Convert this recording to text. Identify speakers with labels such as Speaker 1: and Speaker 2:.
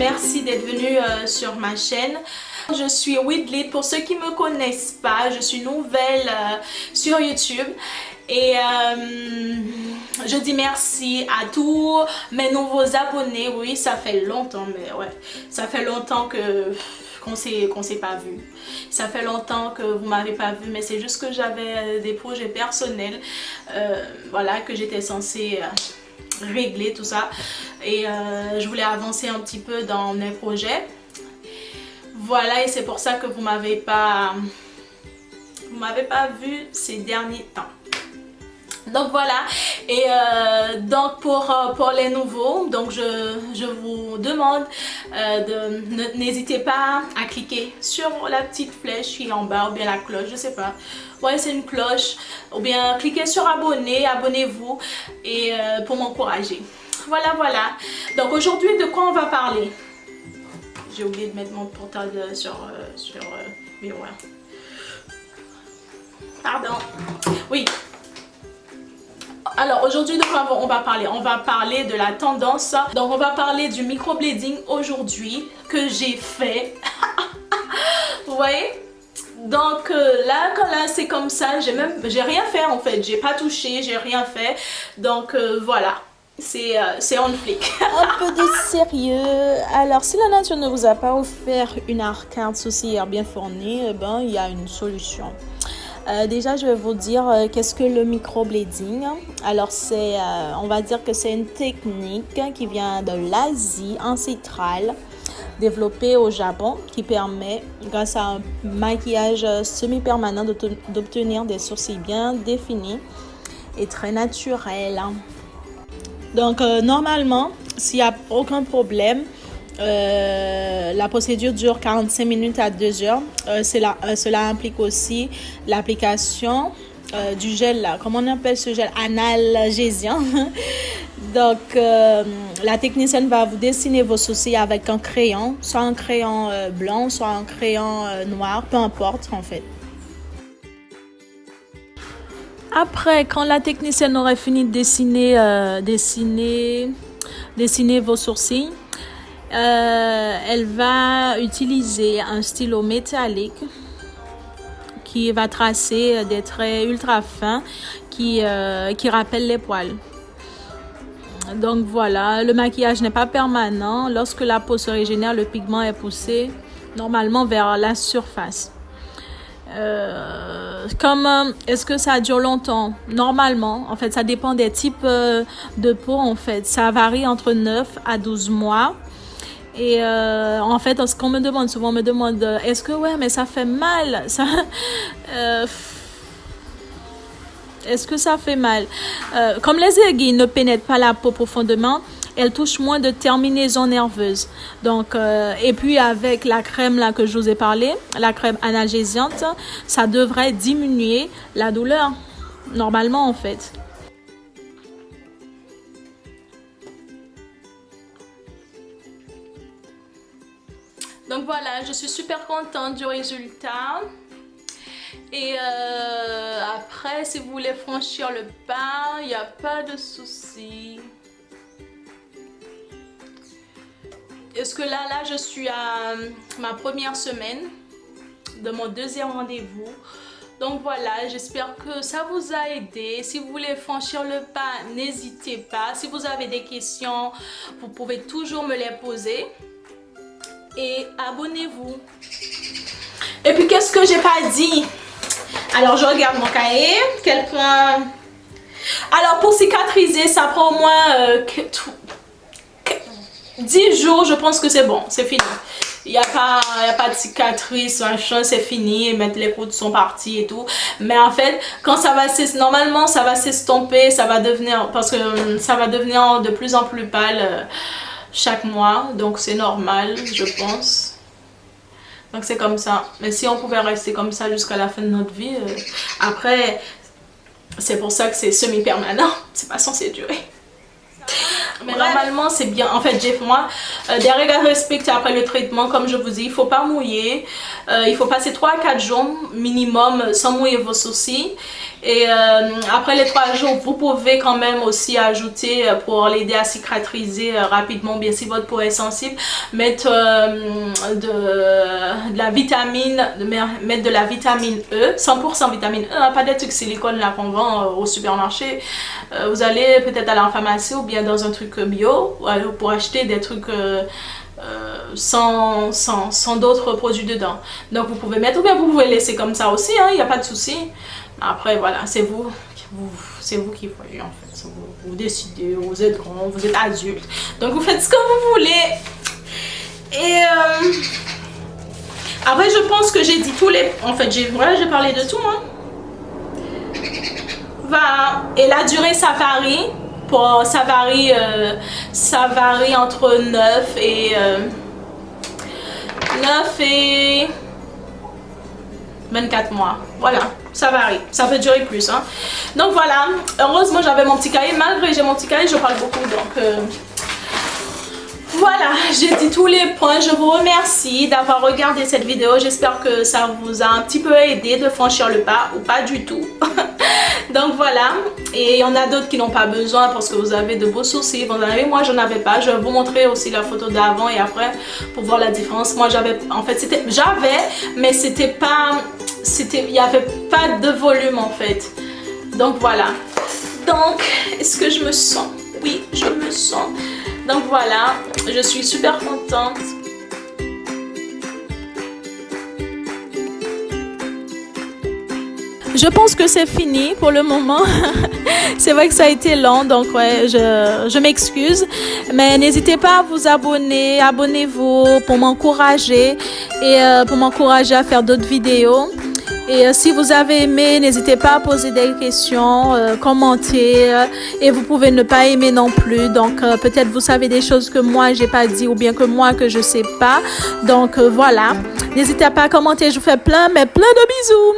Speaker 1: merci d'être venu sur ma chaîne. Je suis Widlit, pour ceux qui ne me connaissent pas, je suis nouvelle sur YouTube. Et je dis merci à tous mes nouveaux abonnés. Oui, ça fait longtemps, mais ouais, ça fait longtemps qu'on s'est pas vu. Ça fait longtemps que vous m'avez pas vu, mais c'est juste que j'avais des projets personnels, voilà, que j'étais censée régler tout ça. Et je voulais avancer un petit peu dans mes projets. Voilà, et c'est pour ça que vous m'avez pas vu ces derniers temps. Donc voilà, et donc pour les nouveaux, donc je vous demande n'hésitez pas à cliquer sur la petite flèche qui est en bas, ou bien la cloche, je sais pas, ouais c'est une cloche, ou bien cliquez sur abonner, abonnez-vous et pour m'encourager. Voilà, voilà. Donc aujourd'hui, de quoi on va parler? J'ai oublié de mettre mon portable sur miroir. Pardon. Oui. Alors aujourd'hui de quoi on va parler? On va parler de la tendance. Donc on va parler du microblading aujourd'hui que j'ai fait. Vous voyez? Donc là c'est comme ça, j'ai rien fait en fait, j'ai pas touché, j'ai rien fait. Donc voilà. C'est on flic.
Speaker 2: Un peu de sérieux. Alors, si la nature ne vous a pas offert une arcade saucière bien fournie, ben, il y a une solution. Déjà, je vais vous dire qu'est-ce que le microblading. Alors, on va dire que c'est une technique qui vient de l'Asie ancestrale, développée au Japon, qui permet, grâce à un maquillage semi-permanent, d'obtenir des sourcils bien définis et très naturels. Donc normalement, s'il n'y a aucun problème, la procédure dure 45 minutes à 2 heures. Cela implique aussi l'application du gel, là, comment on appelle ce gel? Analgésien. Donc la technicienne va vous dessiner vos sourcils avec un crayon, soit un crayon blanc, soit un crayon noir, peu importe en fait. Après, quand la technicienne aurait fini de dessiner vos sourcils, elle va utiliser un stylo métallique qui va tracer des traits ultra fins qui rappellent les poils. Donc voilà, le maquillage n'est pas permanent. Lorsque la peau se régénère, le pigment est poussé normalement vers la surface. Est-ce que ça dure longtemps? Normalement, en fait, ça dépend des types de peau, en fait. Ça varie entre 9 à 12 mois. Et en fait, ce qu'on me demande, souvent on me demande, est-ce que, ouais, mais ça fait mal? Est-ce que ça fait mal? Comme les aiguilles ne pénètrent pas la peau profondément, elle touche moins de terminaisons nerveuses. Donc, et puis avec la crème là que je vous ai parlé, la crème analgésiante, ça devrait diminuer la douleur, normalement en fait.
Speaker 1: Donc voilà, je suis super contente du résultat. Et après, si vous voulez franchir le pas, il n'y a pas de souci. Est-ce que là, je suis à ma première semaine de mon deuxième rendez-vous. Donc voilà, j'espère que ça vous a aidé. Si vous voulez franchir le pas, n'hésitez pas. Si vous avez des questions, vous pouvez toujours me les poser. Et abonnez-vous. Et puis, qu'est-ce que j'ai pas dit? Alors, je regarde mon cahier. Quel point? Alors, pour cicatriser, ça prend au moins 10 jours, je pense que c'est bon, c'est fini. Il n'y a pas de cicatrice, machin, c'est fini, les coudes sont partis et tout. Mais en fait, quand ça va normalement, ça va s'estomper, ça va devenir, parce que ça va devenir de plus en plus pâle chaque mois. Donc c'est normal, je pense. Donc c'est comme ça. Mais si on pouvait rester comme ça jusqu'à la fin de notre vie, après, c'est pour ça que c'est semi-permanent. C'est pas censé durer. Mais normalement c'est bien, en fait j'ai moi des règles à respecter après le traitement. Comme je vous dis, il faut pas mouiller, il faut passer 3 à 4 jours minimum sans mouiller vos sourcils. Et après les 3 jours, vous pouvez quand même aussi ajouter, pour l'aider à cicatriser rapidement, bien si votre peau est sensible, mettre de la vitamine, mettre de la vitamine E, 100% vitamine E, hein, pas des trucs silicone là qu'on vend au supermarché. Vous allez peut-être aller en pharmacie ou bien dans un truc bio pour acheter des trucs sans d'autres produits dedans. Donc vous pouvez mettre, ou bien vous pouvez laisser comme ça aussi, il n'y a pas de souci. Après voilà, c'est vous qui voyez en fait. Vous décidez, vous êtes grand, vous êtes adulte. Donc vous faites ce que vous voulez. Et après je pense que j'ai dit tous les... En fait j'ai parlé de tout. Voilà. Et la durée ça varie. Ça varie entre 9 et 24 mois. Voilà, ça varie. Ça peut durer plus. Donc voilà, heureusement j'avais mon petit cahier. Malgré j'ai mon petit cahier, je parle beaucoup. Donc voilà, j'ai dit tous les points. Je vous remercie d'avoir regardé cette vidéo. J'espère que ça vous a un petit peu aidé de franchir le pas ou pas du tout. Donc voilà, et il y en a d'autres qui n'ont pas besoin parce que vous avez de beaux sourcils. Vous en avez, moi j'en avais pas. Je vais vous montrer aussi la photo d'avant et après pour voir la différence. Moi j'avais, en fait mais c'était pas, il n'y avait pas de volume en fait. Donc voilà. Donc est-ce que je me sens? Oui, je me sens. Donc voilà, je suis super contente. Je pense que c'est fini pour le moment. C'est vrai que ça a été long, donc ouais, je m'excuse. Mais n'hésitez pas à vous abonner, abonnez-vous pour m'encourager et pour m'encourager à faire d'autres vidéos. Et si vous avez aimé, n'hésitez pas à poser des questions, commenter, et vous pouvez ne pas aimer non plus. Donc peut-être vous savez des choses que moi j'ai pas dit ou bien que moi que je sais pas. Donc voilà, n'hésitez pas à commenter. Je vous fais plein de bisous.